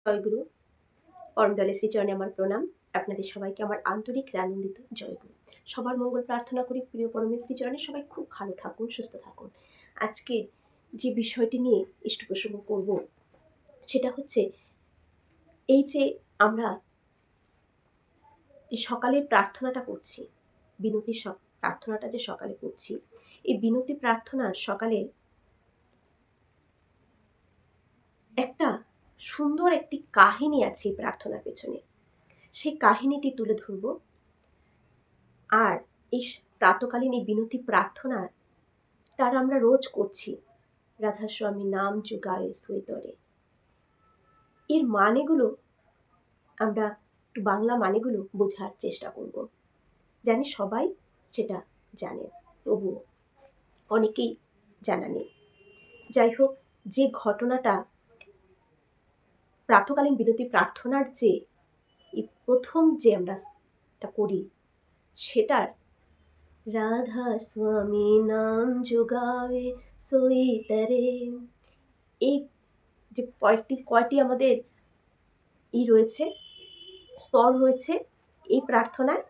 জয়গুরু। পরমদয়াল শ্রীচরণে আমার প্রণাম। আপনাদের সবাইকে আমার আন্তরিক আনন্দিত জয়গুরু। সবার মঙ্গল প্রার্থনা করি। প্রিয় পরমের শ্রীচরণে সবাই খুব ভালো থাকুন, সুস্থ থাকুন। আজকে যে বিষয়টি নিয়ে ইষ্টপ্রসঙ্গ করব সেটা হচ্ছে এই যে আমরা এই সকালের প্রার্থনাটা করছি, বিনতি প্রার্থনাটা যে সকালে করছি, এই বিনতি প্রার্থনার সকালে একটা সুন্দর একটি কাহিনী আছে এই প্রার্থনার পেছনে। সেই কাহিনীটি তুলে ধরব। আর এই প্রাতকালীন এই বিনতি প্রার্থনার তার আমরা রোজ করছি, রাধাস্বামী নাম যোগায়ে সৈতরে। এর মানেগুলো আমরা একটু বাংলা মানেগুলো বোঝার চেষ্টা করব। জানি সবাই সেটা জানে, তবুও অনেকেই জানা নেই। যাই হোক, যে ঘটনাটা প্রাতকালীন বিনতি প্রার্থনার যে এই প্রথম যে আমরা করি সেটার রাধা স্বামী নাম যোগাবে সোই তরে, এই যে কয়টি আমাদের রয়েছে, স্তর রয়েছে এই প্রার্থনায়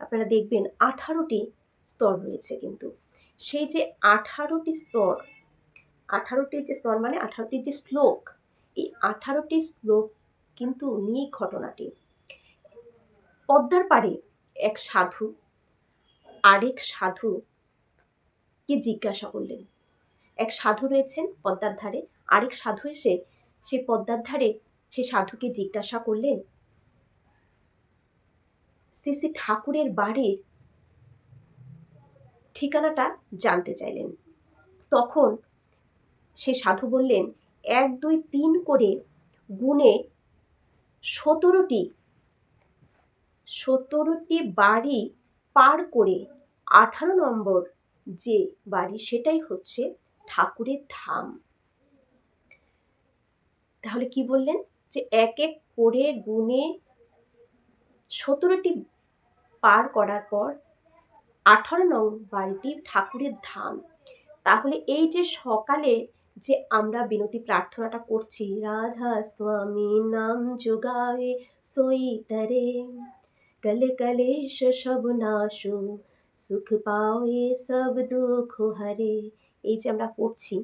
আপনারা দেখবেন 18টি স্তর রয়েছে। কিন্তু সেই যে 18টি স্তর, 18টি যে স্তর মানে 18টি যে শ্লোক, এই 18টি শ্লোক কিন্তু নিয়ে ঘটনাটি। পদ্মার পাড়ে এক সাধু আরেক সাধুকে জিজ্ঞাসা করলেন। এক সাধু রয়েছেন পদ্মার ধারে, আরেক সাধু এসে সেই পদ্মার ধারে সে সাধুকে জিজ্ঞাসা করলেন, শ্রী ঠাকুরের বাড়ির ঠিকানাটা জানতে চাইলেন। তখন সে সাধু বললেন, 1 2 3 করে গুণে 17টি বাড়ি পার করে 18 নম্বর যে বাড়ি সেটাই হচ্ছে ঠাকুরের ধাম। তাহলে কি বললেন, যে 1 1 করে গুণে 17টি পার করার পর 18 নং বাড়িটি ঠাকুরের ধাম। তাহলে এই যে সকালে যে আমরা বিনতি প্রার্থনাটা করছি, রাধা স্বামী নাম যোগায়ে সোই তরে, কলে কলেশ সব নাশো সুখ পাওয়ে সব দুঃখ হরে, এই যে আমরা পড়ছি,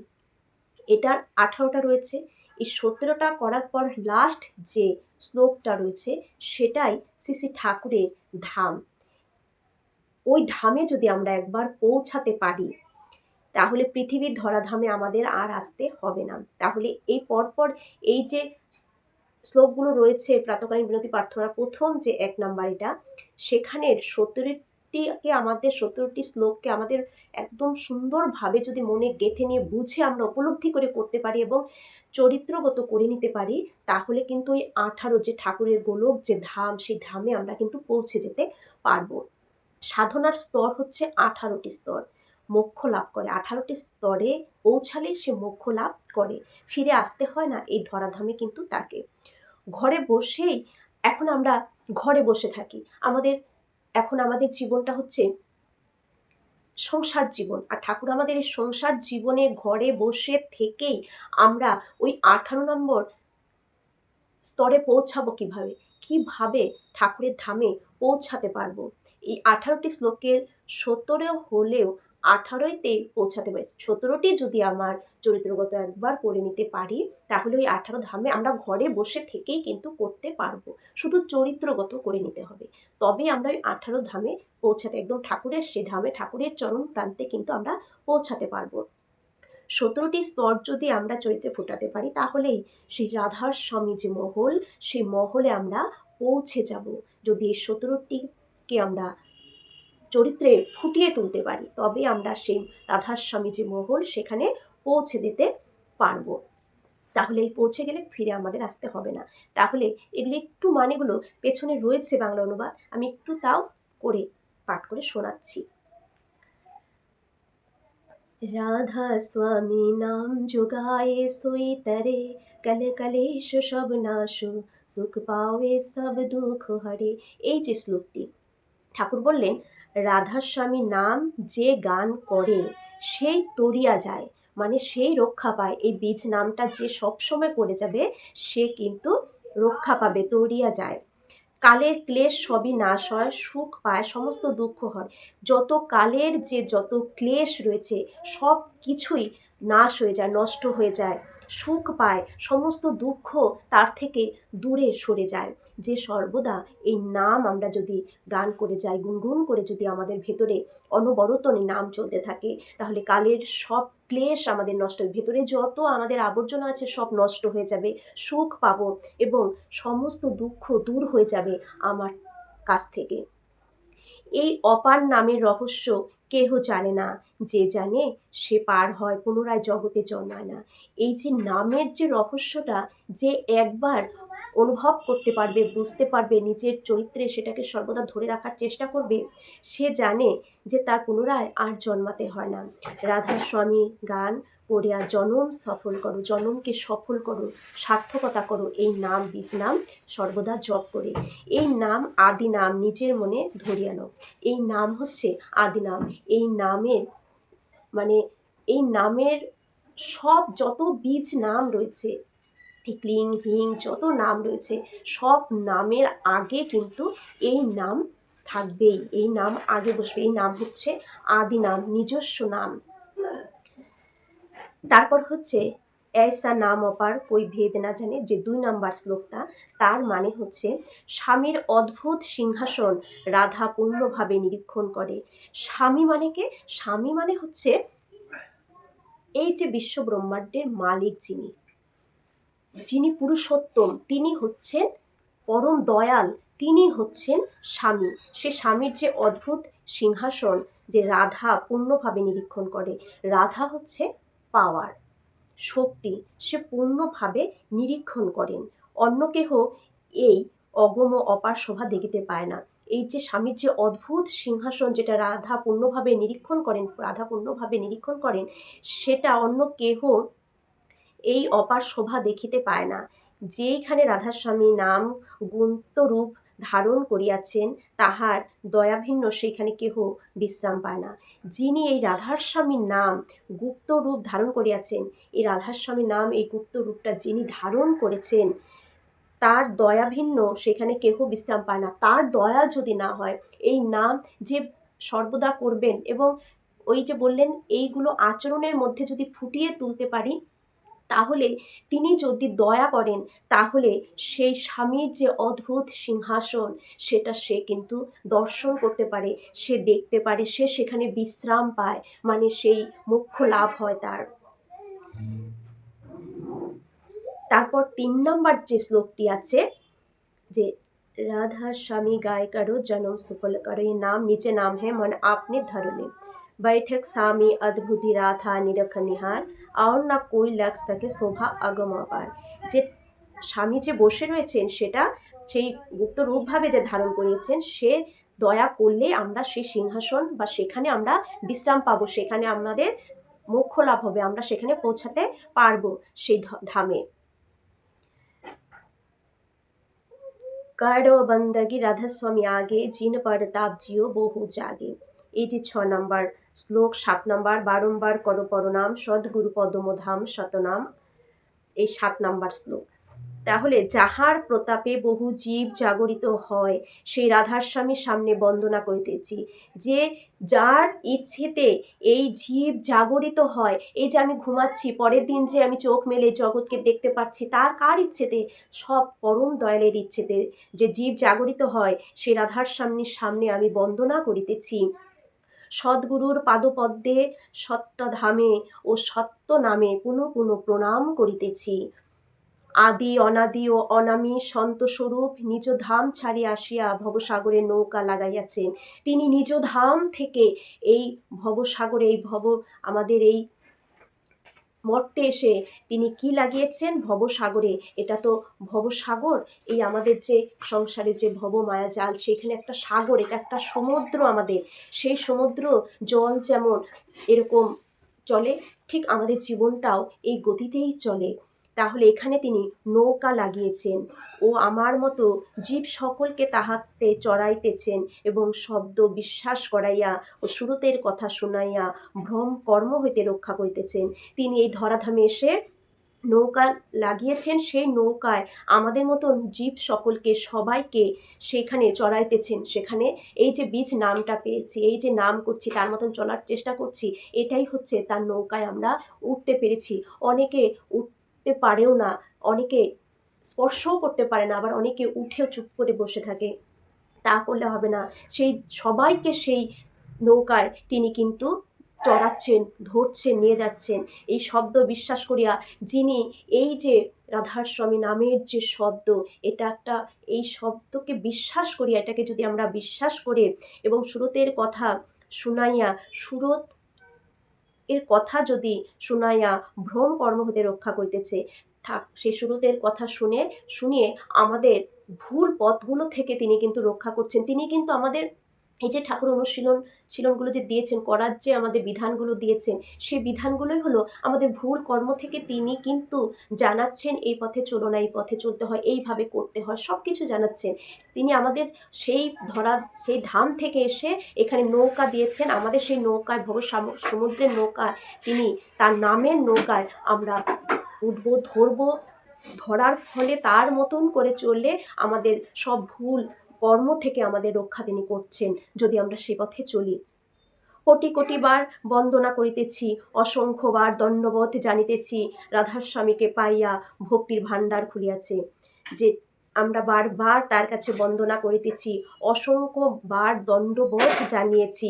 এটার 18টা রয়েছে। এই 17টা করার পর লাস্ট যে শ্লোকটা রয়েছে সেটাই শ্রী ঠাকুরের ধাম। ওই ধামে যদি আমরা একবার পৌঁছাতে পারি তাহলে পৃথিবীর ধরাধামে আমাদের আর আসতে হবে না। তাহলে এই পরপর এই যে শ্লোকগুলো রয়েছে প্রাতকালীন বিনতি প্রার্থনার প্রথম যে 1 নাম্বার, এটা সেখানের 17টি শ্লোককে আমাদের একদম সুন্দরভাবে যদি মনে গেঁথে নিয়ে বুঝে আমরা উপলব্ধি করে করতে পারি এবং চরিত্রগত করে নিতে পারি, তাহলে কিন্তু ওই 18 যে ঠাকুরের গোলক যে ধাম, সেই ধামে আমরা কিন্তু পৌঁছে যেতে পারবো। সাধনার স্তর হচ্ছে 18টি স্তর, মোক্ষ লাভ করে 18টি স্তরে পৌঁছালে সে মোক্ষ লাভ করে, ফিরে আসতে হয় না এই ধরাধামে কিন্তু তাকে। ঘরে বসেই এখন আমরা ঘরে বসে থাকি, আমাদের জীবনটা হচ্ছে সংসার জীবন, আর ঠাকুর আমাদের এই সংসার জীবনে ঘরে বসে থেকেই আমরা ওই 18 নম্বর স্তরে পৌঁছাবো কিভাবে ঠাকুরের ধামে পৌঁছাতে পারবো। এই 18টি শ্লোকের 17 হলেও 18তে পৌঁছাতে পারি। 17টি যদি আমার চরিত্রগত একবার করে নিতে পারি তাহলে ওই 18 ধামে আমরা ঘরে বসে থেকেই কিন্তু করতে পারবো। শুধু চরিত্রগত করে নিতে হবে, তবে আমরা ওই 18 ধামে পৌঁছাতে, একদম ঠাকুরের সে ধামে, ঠাকুরের চরণ প্রান্তে কিন্তু আমরা পৌঁছাতে পারবো। 17টি স্তর যদি আমরা চরিত্রে ফোটাতে পারি তাহলেই সেই রাধার স্বামী যে মহল, সেই মহলে আমরা পৌঁছে যাব। যদি এই 17টিকে আমরা চরিত্রে ফুটিয়ে তুলতে পারি তবে আমরা সেই রাধার স্বামী যে মহল সেখানে পৌঁছে যেতে পারবো। তাহলে এই পৌঁছে গেলে ফিরে আমাদের আসতে হবে না। তাহলে এগুলো একটু মানেগুলো পেছনে রয়েছে বাংলা অনুবাদ, আমি একটু তাও করে পাঠ করে শোনাচ্ছি। राधा स्वामी नाम जोगाए सोई तरे, कल कलेश सब नाशो সুখ পাওয়ে সব দুঃখ হরে। এই যে শ্লোকটি ঠাকুর বললেন, রাধাস্বামী নাম যে গান করে সেই তরিয়া যায়, মানে সেই রক্ষা পায়। এই বীজ নামটা যে সবসময় করে যাবে সে কিন্তু রক্ষা পাবে, তৈরিয়া যায়। কালের ক্লেশ সবই নাশ হয়, সুখ পায়, সমস্ত দুঃখ হয়। যত কালের যে যত ক্লেশ রয়েছে সব কিছুই নাশ হয়ে যায়, নষ্ট হয়ে যায়, সুখ পায়, সমস্ত দুঃখ তার থেকে দূরে সরে যায়। যে সর্বদা এই নাম আমরা যদি গান করে যাই, গুনগুন করে যদি আমাদের ভেতরে অনবরত এই নাম চলতে থাকে, তাহলে কালের সব ক্লেশ আমাদের নষ্ট, ভেতরে যত আমাদের আবর্জনা আছে সব নষ্ট হয়ে যাবে, সুখ পাবো এবং সমস্ত দুঃখ দূর হয়ে যাবে আমার কাছ থেকে। এই অপার নামের রহস্য কেহ জানে না, যে জানে সে পার হয়, পুনরায় জগতে জন্মায় না। এই যে নামের যে রহস্যটা, যে একবার অনুভব করতে পারবে, বুঝতে পারবে, নিজের চরিত্রে সেটাকে সর্বদা ধরে রাখার চেষ্টা করবে, সে জানে যে তার পুনরায় আর জন্মাতে হয় না। রাধার স্বামী গান করিয়া জনম সফল করো, জনমকে সফল করো, সার্থকতা করো এই নাম বীজ নাম সর্বদা জপ করে। এই নাম আদি নাম নিজের মনে ধরিয়ে নাও। এই নাম হচ্ছে আদি নাম। এই নামের মানে এই নামের সব যত বীজ নাম রয়েছে, ক্লিং হিং যত নাম রয়েছে, সব নামের আগে কিন্তু এই নাম থাকবেই, এই নাম আগে বসবে। এই নাম হচ্ছে আদি নাম, নিজস্ব নাম। তারপর হচ্ছে ऐसा নাম অপার কই ভেদ না জানে, যে 2 নাম্বার শ্লোকটা, তার মানে হচ্ছে স্বামীর অদ্ভুত সিংহাসন রাধা পূর্ণভাবে নিরীক্ষণ করে। স্বামী মানে কে? স্বামী মানে হচ্ছে এই যে বিশ্ব ব্রহ্মাণ্ডের মালিক, যিনি যিনি পুরুষোত্তম, তিনি হচ্ছেন পরম দয়াল, তিনি হচ্ছেন স্বামী। সে স্বামীর যে অদ্ভুত সিংহাসন যে রাধা পূর্ণভাবে নিরীক্ষণ করে। রাধা হচ্ছে পাওয়ার, শক্তি, সে পূর্ণভাবে নিরীক্ষণ করেন। অন্য কেহ এই অগম অপার শোভা দেখিতে পায় না। এই যে স্বামীর যে অদ্ভুত সিংহাসন, যেটা রাধা পূর্ণভাবে নিরীক্ষণ করেন, রাধা পূর্ণভাবে নিরীক্ষণ করেন, সেটা অন্য কেহ এই অপার শোভা দেখিতে পায় না। যেইখানে রাধাস্বামী নাম গুপ্ত রূপ ধারণ করিয়াছেন, তাহার দয়াভিন্ন সেইখানে কেহ বিশ্রাম পায় না। যিনি এই রাধাস্বামীর নাম গুপ্ত রূপ ধারণ করিয়াছেন, এই রাধাস্বামীর নাম এই গুপ্ত রূপটা যিনি ধারণ করেছেন, তার দয়া ভিন্ন সেখানে কেহ বিশ্রাম পায় না। তার দয়া যদি না হয়, এই নাম যে সর্বদা করবেন, এবং ওই যে বললেন এইগুলো আচরণের মধ্যে যদি ফুটিয়ে তুলতে পারি, তাহলে তিনি যদি দয়া করেন, তাহলে সেই স্বামীর যে অদ্ভুত সিংহাসন সেটা সে কিন্তু দর্শন করতে পারে, সে দেখতে পারে, সে সেখানে বিশ্রাম পায়, মানে সেই মোক্ষ লাভ হয় তার। তারপর 3 নম্বর যে শ্লোকটি আছে, যে राधा स्वामी गाय करो जन्म सफल करो, ये नाम नीचे नाम है मन आपने धर ले, बैठक स्वामी अद्भुति राधा निरख निहार, और না कोई लग सके शोभा अगम अपार। যে স্বামী যে বসে রয়েছেন, সেটা সেই গুপ্ত রূপভাবে যে ধারণ করিয়েছেন, সে দয়া করলে আমরা সেই সিংহাসন বা সেখানে আমরা বিশ্রাম পাবো, সেখানে আমাদের মোক্ষ লাভ হবে, আমরা সেখানে পৌঁছাতে পারবো সেই ধামে। কারো বন্দগি রাধাস্বামী আগে, জিন পরতাপ জিও বহু জাগে। এই যে 6 নম্বর শ্লোক, 7 নম্বর বারংবার করো পরনাম, সদ্গুরু পদমধাম শতনাম, এই 7 নম্বর শ্লোক। তাহলে যাহার প্রতাপে বহু জীব জাগরিত হয়, সেই রাধার স্বামীর সামনে বন্দনা করিতেছি। যে যার ইচ্ছেতে এই জীব জাগরিত হয়, এই যে আমি ঘুমাচ্ছি, পরের দিন যে আমি চোখ মেলে জগৎকে দেখতে পাচ্ছি, তার কার ইচ্ছেতে? সব পরম দয়ালের ইচ্ছেতে যে জীব জাগরিত হয়, সেই রাধার স্বামীর সামনে আমি বন্দনা করিতেছি। সদ্গুরুর পাদপদ্মে সত্যধামে ও সত্য নামে পুনঃ পুনঃ প্রণাম করিতেছি। আদি অনাদি ও অনামী সন্তস্বরূপ নিজ ধাম ছাড়িয়া আসিয়া ভবসাগরে নৌকা লাগাইয়াছেন। তিনি নিজ ধাম থেকে এই ভবসাগরে, এই আমাদের এই মর্তে এসে তিনি কি লাগিয়েছেন? ভবসাগরে। এটা তো ভবসাগর, এই আমাদের যে সংসারে যে ভব মায়া জাল, সেখানে একটা সাগর, এটা একটা সমুদ্র আমাদের। সেই সমুদ্র জল যেমন এরকম চলে, ঠিক আমাদের জীবনটাও এই গতিতেই চলে। তাহলে এখানে তিনি নৌকা লাগিয়েছেন, ও আমার মতো জীব সকলকে তাহাতে চড়াইতেছেন এবং শব্দ বিশ্বাস করাইয়া ও শ্রুতের কথা শুনাইয়া ভ্রম কর্ম হইতে রক্ষা করিতেছেন। তিনি এই ধরাধামে এসে নৌকা লাগিয়েছেন, সেই নৌকায় আমাদের মতন জীব সকলকে সবাইকে সেখানে চড়াইতেছেন। সেখানে এই যে বীজ নামটা পেয়েছি, এই যে নাম করছি, তার মতন চলার চেষ্টা করছি, এটাই হচ্ছে তার নৌকায় আমরা উঠতে পেরেছি। অনেকে উঠতে পারেও না, অনেকে স্পর্শও করতে পারে না, আবার অনেকে উঠেও চুপ করে বসে থাকে। তা করলে হবে না, সেই সবাইকে সেই নৌকায় তিনি কিন্তু চড়াচ্ছেন, ধরছেন, নিয়ে যাচ্ছেন। এই শব্দ বিশ্বাস করিয়া, যিনি এই যে রাধাস্বামী নামের যে শব্দ, এটা একটা, এই শব্দকে বিশ্বাস করিয়া, এটাকে যদি আমরা বিশ্বাস করে এবং সুরতের কথা শুনাইয়া, সুরত এর কথা যদি শুনাইয়া ভ্রম কর্ম হতে রক্ষা করিতেছে, থাক সেই সুরতের কথা শুনিয়ে আমাদের ভুল পথগুলো থেকে তিনি কিন্তু রক্ষা করছেন। তিনি কিন্তু আমাদের এই যে ঠাকুর শিলনগুলো যে দিয়েছেন, করার যে আমাদের বিধানগুলো দিয়েছেন, সেই বিধানগুলোই হলো আমাদের ভুল কর্ম থেকে তিনি কিন্তু জানাচ্ছেন, এই পথে চলো না, এই পথে চলতে হয়, এইভাবে করতে হয়, সব কিছু জানাচ্ছেন। তিনি আমাদের সেই ধাম থেকে এসে এখানে নৌকা দিয়েছেন, আমাদের সেই নৌকায় সমুদ্রের নৌকায়, তিনি তার নামের নৌকায় আমরা উঠবো, ধরবো, ধরার ফলে তার মতন করে চললে আমাদের সব ভুল কর্ম থেকে আমাদের রক্ষা তিনি করছেন, যদি আমরা সে পথে চলি। কোটি কোটিবার বন্দনা করিতেছি, অসংখ্যবার দণ্ডবোধ জানিতেছি, রাধাস্বামীকে পাইয়া ভক্তির ভাণ্ডার খুলিয়াছে। যে আমরা বারবার তার কাছে বন্দনা করিতেছি, অসংখ্যবার দণ্ডবোধ জানিয়েছি,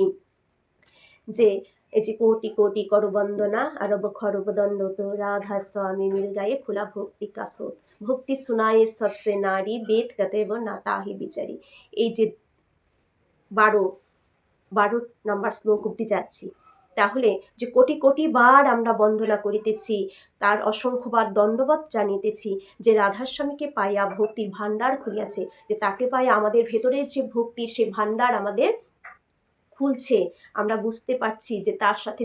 যে এই যে কোটি কোটি করো বন্দনা আরব খরব দণ্ড তো রাধা স্বামী মিল গায়ে খোলা ভক্তি কাসত, ভক্তি সুনায়ে সবসে নারী বেদ কতেব না তাহি বিচারি। এই যে 12 নাম্বার শ্লোক অব্দি যাচ্ছি। তাহলে যে কোটি কোটি বার আমরা বন্দনা করিতেছি, তার অসংখ্যবার দণ্ডবত জানিতেছি, যে রাধাস্বামীকে পাইয়া ভক্তির ভাণ্ডার খুলিয়াছে, যে তাকে পাইয়া আমাদের ভেতরের যে ভক্তির সেই ভাণ্ডার আমাদের খুলছে। আমরা বুঝতে পারছি যে তার সাথে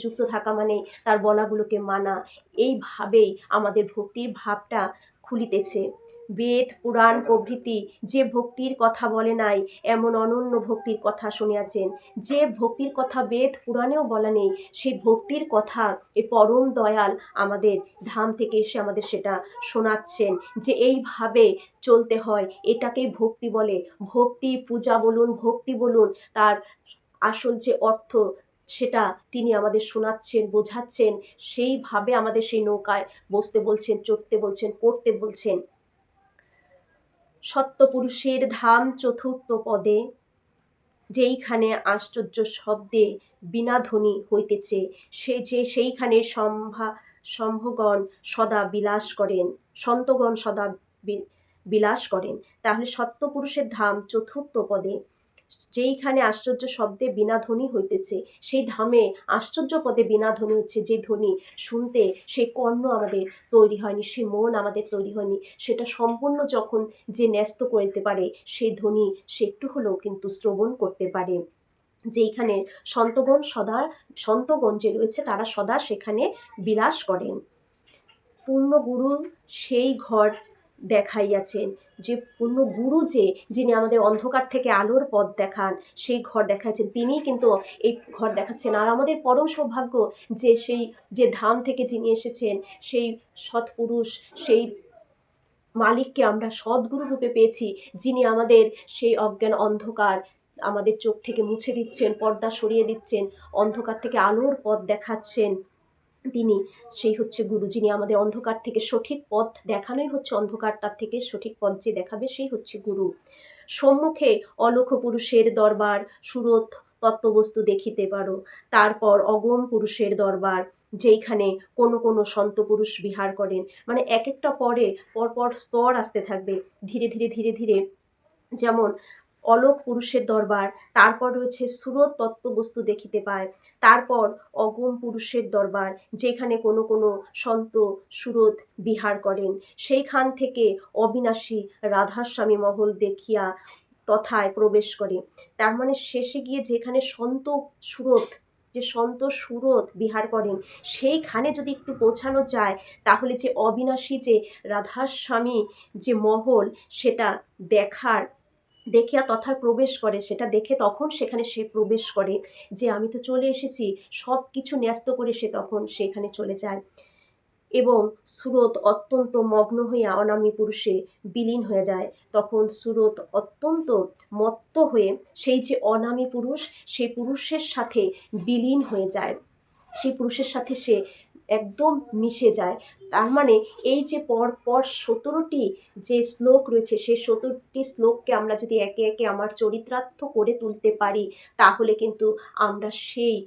যুক্ত থাকা মানে তার বলাগুলোকে মানা, এইভাবেই আমাদের ভক্তির ভাবটা খুলিতেছে। বেদ পুরাণ প্রভৃতি যে ভক্তির কথা বলে নাই, এমন অনন্য ভক্তির কথা শুনিয়াছেন। যে ভক্তির কথা বেদ পুরাণেও বলা নেই, সেই ভক্তির কথা এই পরম দয়াল আমাদের ধাম থেকে এসে আমাদের সেটা শোনাচ্ছেন, যে এইভাবে চলতে হয়, এটাকেই ভক্তি বলে। ভক্তি পূজা বলুন, ভক্তি বলুন, তার আসল যে অর্থ সেটা তিনি আমাদের শোনাচ্ছেন, বোঝাচ্ছেন, সেইভাবে আমাদের সেই নৌকায় বসতে বলছেন, চড়তে বলছেন, করতে বলছেন। সত্যপুরুষের ধাম চতুর্থ পদে, যেইখানে আশ্চর্য শব্দে বীণাধ্বনি হইতেছে, সেইখানে সম্ভগণ সদা বিলাস করেন, সন্তগণ সদা বিলাস করেন। তাহলে সত্যপুরুষের ধাম চতুর্থ পদে, যেইখানে আশ্চর্য শব্দে বীণাধ্বনি হইতেছে, সেই ধামে আশ্চর্য পদে বীণাধ্বনি হচ্ছে। যে ধ্বনি শুনতে সেই কর্ণ আমাদের তৈরি হয়নি, সেই মন আমাদের তৈরি হয়নি, সেটা সম্পূর্ণ যখন যে ন্যস্ত করতে পারে, সেই ধ্বনি সে একটু হলেও কিন্তু শ্রবণ করতে পারে। যেইখানে সন্তগণ যে রয়েছে, তারা সদা সেখানে বিলাস করেন। পূর্ণ গুরু সেই ঘর দেখাইয়াছেন, যে পূর্ণ গুরু যিনি আমাদের অন্ধকার থেকে আলোর পথ দেখান, সেই ঘর দেখাচ্ছেন, তিনিই কিন্তু এই ঘর দেখাচ্ছেন। আর আমাদের পরম সৌভাগ্য যে ধাম থেকে যিনি এসেছেন, সেই সৎপুরুষ, সেই মালিককে আমরা সদ্গুরু রূপে পেয়েছি, যিনি আমাদের সেই অজ্ঞান অন্ধকার আমাদের চোখ থেকে মুছে দিচ্ছেন, পর্দা সরিয়ে দিচ্ছেন, অন্ধকার থেকে আলোর পথ দেখাচ্ছেন। তিনি সেই হচ্ছে গুরু, যিনি আমাদের অন্ধকার থেকে সঠিক পথ দেখানোই হচ্ছে, অন্ধকারটার থেকে সঠিক পথ যে দেখাবে সেই হচ্ছে গুরু। সম্মুখে অলক্ষ পুরুষের দরবার, সুরত তত্ত্ববস্তু দেখিতে পারো। তারপর অগম পুরুষের দরবার, যেইখানে কোনো কোনো সন্ত পুরুষ বিহার করেন। মানে এক একটা পরপর স্তর আসতে থাকবে, ধীরে ধীরে ধীরে ধীরে। যেমন অলোক পুরুষের দরবার, তারপর রয়েছে সুরত তত্ত্ববস্তু দেখিতে পায়, তারপর অগম পুরুষের দরবার, যেখানে কোনো কোনো সন্ত সুরত বিহার করেন। সেইখান থেকে অবিনাশী রাধাস্বামী মহল দেখিয়া তথায় প্রবেশ করে। তার মানে শেষে গিয়ে যেখানে সন্ত সুরত যে সন্ত সুরত বিহার করেন, সেইখানে যদি একটু পৌঁছানো যায়, তাহলে যে অবিনাশী যে রাধাস্বামী যে মহল, সেটা দেখার দেখিয়া তথায় প্রবেশ করে, সেটা দেখে তখন সেখানে সে প্রবেশ করে যে আমি তো চলে এসেছি, সব কিছু ন্যস্ত করে সে তখন সেখানে চলে যায়। এবং সুরত অত্যন্ত মগ্ন হইয়া অনামী পুরুষে বিলীন হয়ে যায়। তখন সুরত অত্যন্ত মত্ত হয়ে সেই যে অনামী পুরুষ, সেই পুরুষের সাথে বিলীন হয়ে যায়, সেই পুরুষের সাথে সে একদম মিশে যায়। তার মানে এই যে পরপর 17টি যে শ্লোক রয়েছে, সেই 17টি শ্লোককে আমরা যদি একে একে আমার চরিতার্থ করে তুলতে পারি, তাহলে কিন্তু আমরা সেই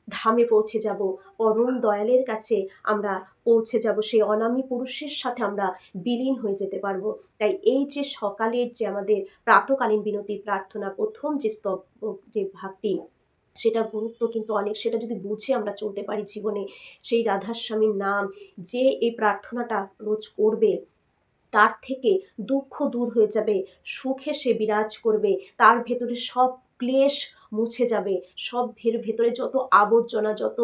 ধামে পৌঁছে যাব, পরম দয়ালের কাছে আমরা পৌঁছে যাব, সেই অনামী পুরুষের সাথে আমরা বিলীন হয়ে যেতে পারবো। তাই এই যে সকালের যে আমাদের প্রাতকালীন বিনতি প্রার্থনা, প্রথম যে স্তব যে ভাগটি, সেটার গুরুত্ব কিন্তু অনেক। সেটা যদি বুঝে আমরা চলতে পারি জীবনে, সেই রাধাস্বামীর নাম যে এই প্রার্থনাটা রোজ করবে, তার থেকে দুঃখ দূর হয়ে যাবে, সুখে সে বিরাজ করবে, তার ভেতরে সব ক্লেশ মুছে যাবে, সব ভেতরে যত আবর্জনা, যত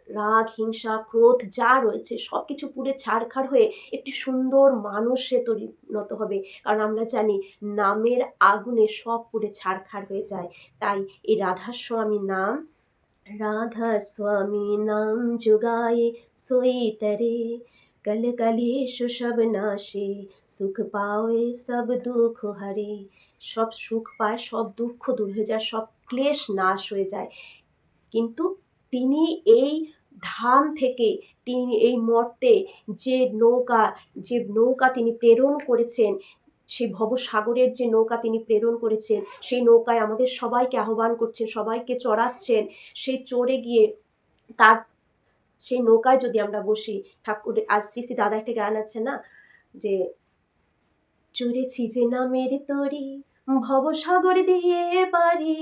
রাগ, হিংসা, ক্রোধ যা রয়েছে সব কিছু পুড়ে ছারখার হয়ে একটি সুন্দর মানুষ সে পরিণত হবে। কারণ আমরা জানি নামের আগুনে সব পুড়ে ছারখার হয়ে যায়। তাই এই রাধাস্বামী নাম, राधा स्वामी नाम जुगाए सोई तरे, कल कलेश सब नाशे सुख पावे सब दुख हरे। সব সুখ পায়, সব দুঃখ দূর হয়ে যায়, সব ক্লেশ নাশ হয়ে যায়। কিন্তু তিনি এই ধাম থেকে, তিনি এই মর্তে যে নৌকা তিনি প্রেরণ করেছেন, সেই ভবসাগরের যে নৌকা তিনি প্রেরণ করেছেন, সেই নৌকায় আমাদের সবাইকে আহ্বান করছেন, সবাইকে চড়াচ্ছেন। সেই চড়ে গিয়ে তার সেই নৌকায় যদি আমরা বসি, ঠাকুরের আজ শ্রী শ্রী দাদা একটা গান আছে না, যে চড়েছি যে নামের তরি, ভবসাগর দিয়ে পারি,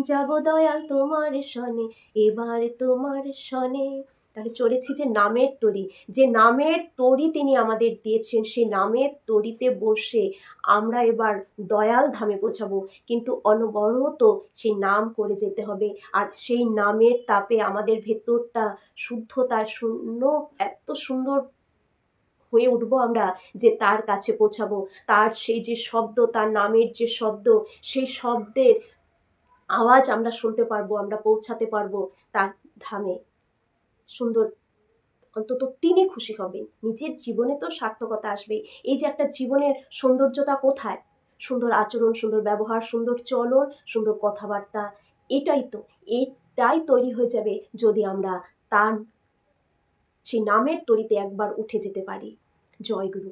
যাব দয়াল তোমার শনে, এবার তোমার শনে। তাহলে চড়েছি যে নামের তরি, যে নামের তরি তিনি আমাদের দিয়েছেন, সেই নামের তরিতে বসে আমরা এবার দয়াল ধামে পৌঁছাবো। কিন্তু অনবরত সেই নাম করে যেতে হবে, আর সেই নামের তাপে আমাদের ভেতরটা শুদ্ধতা শূন্য এত সুন্দর হয়ে উঠবো আমরা, যে তার কাছে পৌঁছাবো। তার সেই যে শব্দ, তার নামের যে শব্দ, সেই শব্দের আওয়াজ আমরা শুনতে পারবো, আমরা পৌঁছাতে পারবো তার ধামে। সুন্দর, অন্তত তিনি খুশি হবেন। নিজের জীবনে তো সার্থকতা আসবেই। এই যে একটা জীবনের সৌন্দর্যতা কোথায়? সুন্দর আচরণ, সুন্দর ব্যবহার, সুন্দর চলন, সুন্দর কথাবার্তা, এটাই তৈরি হয়ে যাবে যদি আমরা তার সেই নামের তরিতে একবার উঠে যেতে পারি। জয় গুরু।